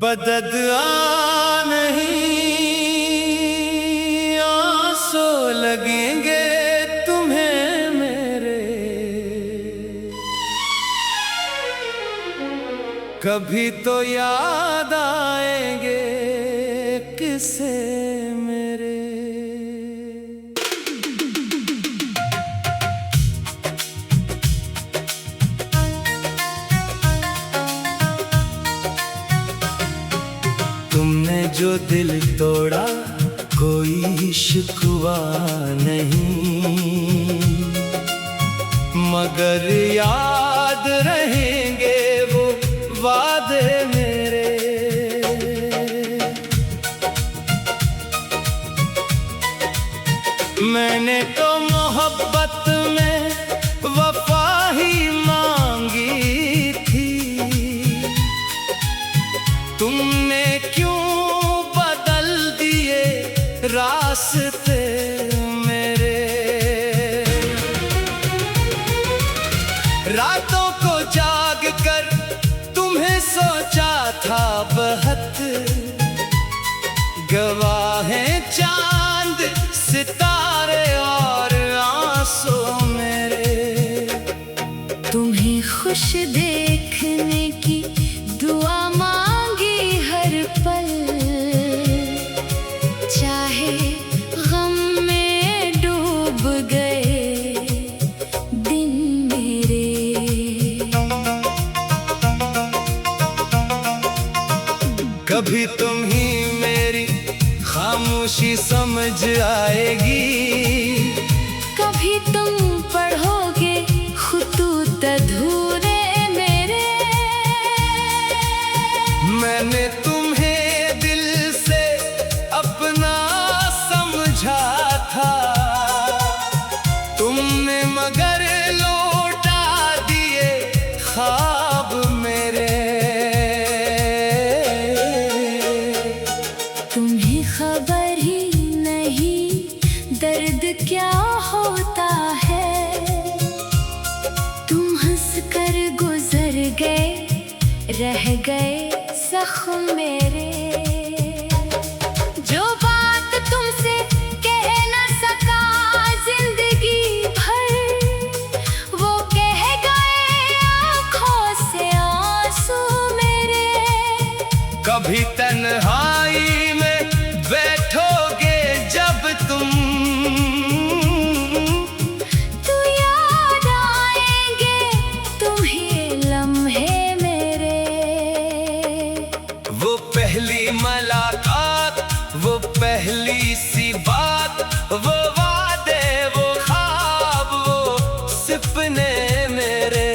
बददुआ नहीं आंसू लगेंगे तुम्हें मेरे, कभी तो याद आएंगे किसे मेरे। तुमने जो दिल तोड़ा कोई शिकवा नहीं, मगर याद रहेंगे वो वादे मेरे। मैंने तो मोहब्बत में वफा ही मांगी थी, तुमने क्यों बदल दिए रास्ते मेरे। रातों को जाग कर तुम्हें सोचा था बहुत, गवाहें चांद सितारे और आंसू मेरे। तुम्हें खुश देखने की दुआ मांगी हर पल, चाहे गम में डूब गए दिन मेरे। कभी तुम ही मेरी खामोशी समझ आएगी, कभी तुम पढ़ोगे खुतूत अधूरे मेरे। मैंने तुम्हें दिल से अपना समझा था, तुमने मगर लौटा दिए ख्वाब मेरे। तुम्हें खबर ही नहीं दर्द क्या होता है, तुम हंस कर गुजर गए रह गए जख्म मेरे। जो बात तुमसे कह न सका जिंदगी भर, वो कह गए आँखों से आंसू मेरे। कभी तन्हाई में बैठोगे जब तुम, तो याद आएंगे तुम्हें लम्हे मेरे। वो पहली मुलाकात, वो पहली सी बात, वो वादे, वो ख्वाब, वो सपने मेरे।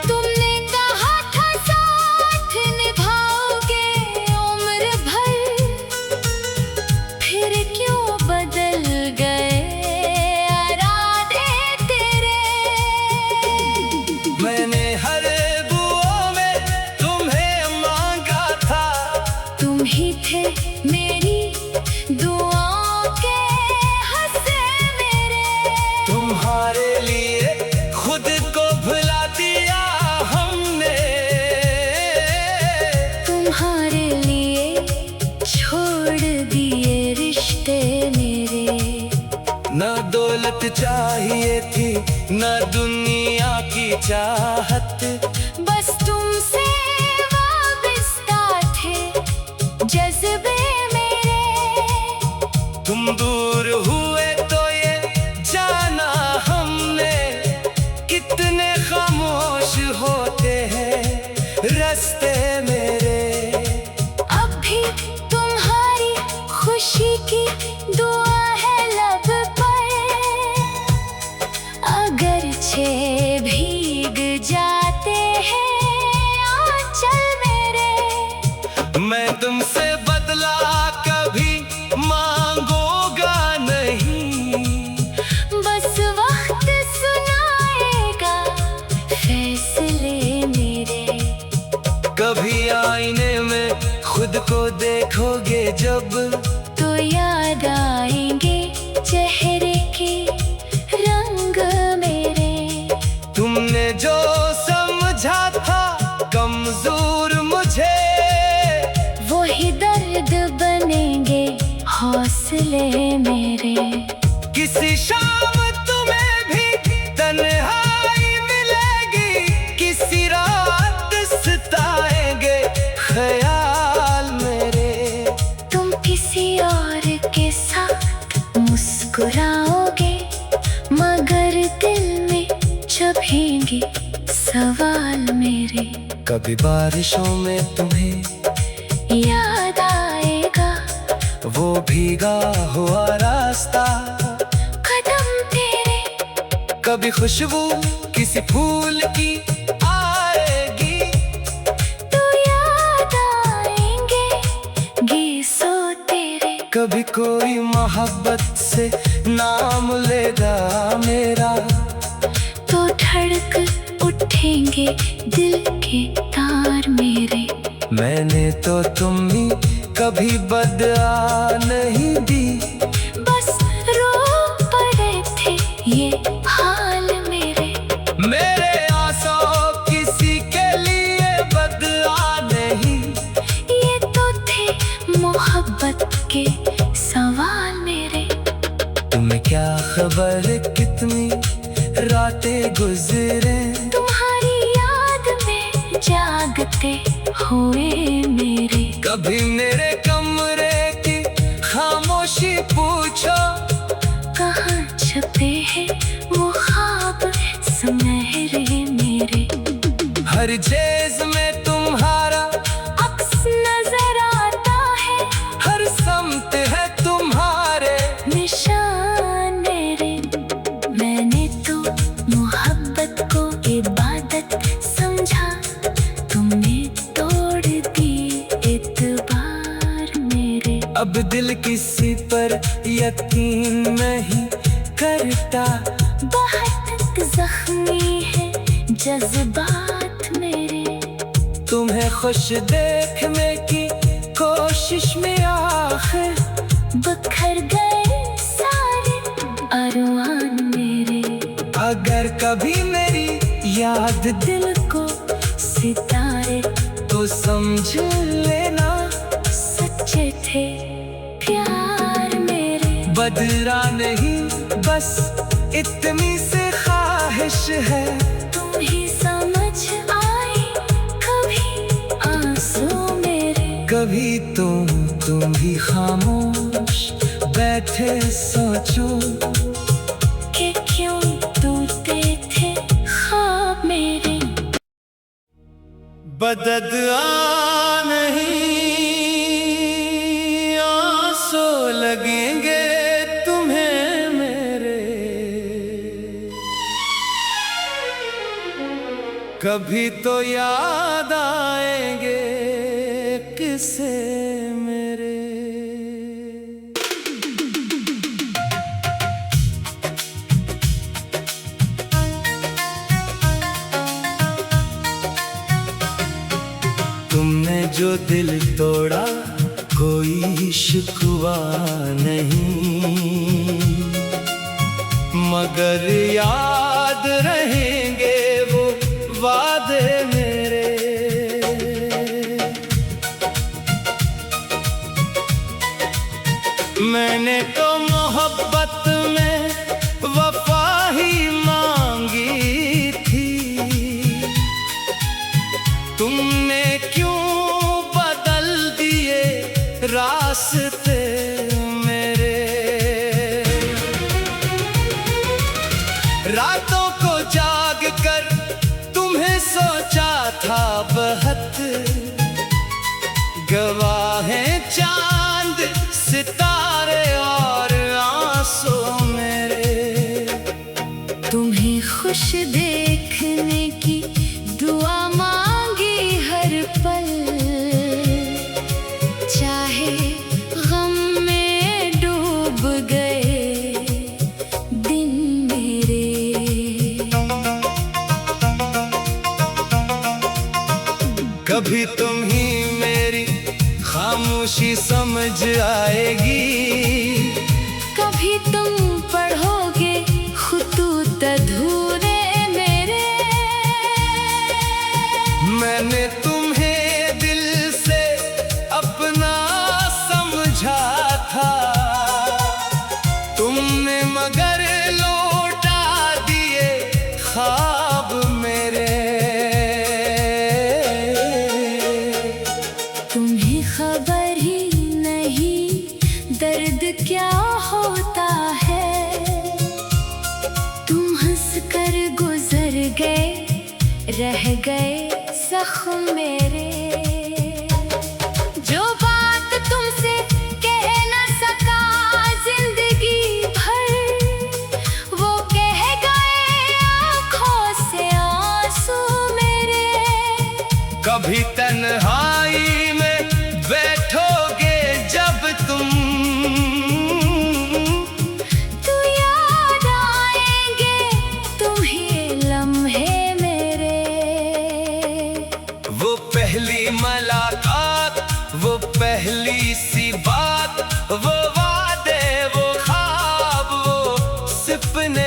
तुमने कहा था साथ निभाओगे उम्र भर, फिर क्यों बदल गए इरादे तेरे। मैंने हर दुआ में तुम्हें मांगा था, तुम ही थे मेरी दुआओं के हंसे मेरे। तुम्हारे लिए खुद को भुला दिया हमने, तुम्हारे लिए छोड़ दिए रिश्ते मेरे। न दौलत चाहिए थी न दुनिया की चाहत, बस तुमसे वाबिस्ता थे जज्बे मेरे। तुम दूर हुए तो ये जाना हमने, कितने खामोश होते हैं रास्ते मेरे। अब भी तुम्हारी खुशी की दुआ है लब पर, अगरचे भीग जाते हैं आंचल मेरे। मैं तुमसे बदला कभी मांगूंगा नहीं, बस वक्त सुनाएगा फैसले मेरे। कभी आईने में खुद को देखोगे जब, तो याद आएंगे चेहरे के रंग मेरे। तुमने जो समझा था कमजोर हौसले मेरे। किसी शाम तुम्हें भी तन्हाई मिलेगी, किसी रात सताएंगे ख्याल मेरे। तुम किसी और के साथ मुस्कुराओगे, मगर दिल में छुपेंगे सवाल मेरे। कभी बारिशों में तुम्हें याद आएगा वो भीगा हुआ रास्ता, कदम तेरे। कभी खुशबू किसी फूल की आएगी, तो याद आएंगे गीसों तेरे। कभी कोई मोहब्बत से नाम लेगा मेरा, तो धड़क उठेंगे दिल के तार मेरे। मैंने तो तुम्हें कभी बदला नहीं दी, बस रो पड़े थे ये हाल मेरे। मेरे आंसू किसी के लिए बदला नहीं, ये तो थे मोहब्बत के सवाल मेरे। तुम्हें क्या खबर कितनी रातें गुजरे, तुम्हारी याद में जागते हुए मेरे। कभी मेरे कमरे की खामोशी पूछो, कहाँ छुपे हैं वो ख्वाब सुनहरे मेरे। हर चीज में तुम्हारा अक्स नजर आता है, हर समत है तुम्हारे निशान मेरे। मैंने तो मोहब्बत को इबादत समझा, तुमने तोड़ दी एतबार मेरे। अब दिल किसी पर यकीन नहीं करता, बहुत जख्मी है जज्बात मेरे। तुम्हें खुश देखने की कोशिश में आखिर बिखर गए सारे अरमान मेरे। अगर कभी मेरी याद दिल को सितारे तो समझ लेना, सच्चे थे प्यार मेरे। बदला नहीं बस इतनी से ख्वाहिश है, तुम ही समझ आए कभी आंसू मेरे। कभी तुम भी खामोश बैठे सोचो कि क्यों टूटे थे ख्वाब मेरे। बददुआ नहीं आंसू लगेंगे तुम्हें मेरे, कभी तो याद आएंगे किसे मेरे। तुमने जो दिल तोड़ा कोई शिकवा नहीं, मगर याद रहेंगे वो वादे मेरे। मैंने तो मोहब्बत में वफा ही मांगी थी, तुमने क्यों बदल दिए रास्ते मेरे। रातों को जाग कर तुम्हें सोचा था बहुत, गवाहें चांद सितारे और आंसू मेरे। तुम्हें खुश देखने की दुआ मांगी हर पल, चाहे गम में डूब गए दिन मेरे। कभी तुम ही मेरी खामोशी समझ आएगी, कभी तुम पढ़ोगे खुतूत अधूरे मेरे। मैंने तुम्हें दिल से अपना समझा था, गए जख्म मेरे। जो बात तुमसे कह न सका जिंदगी भर, वो कह गए आँखों से आंसू मेरे। कभी तन्हाई में बैठोगे जब तुम, तो याद आएंगे तुम्हें लम्हे मेरे। वो पहली मुलाकात, वो पहली सी बात, वो वादे, वो ख्वाब, वो सपने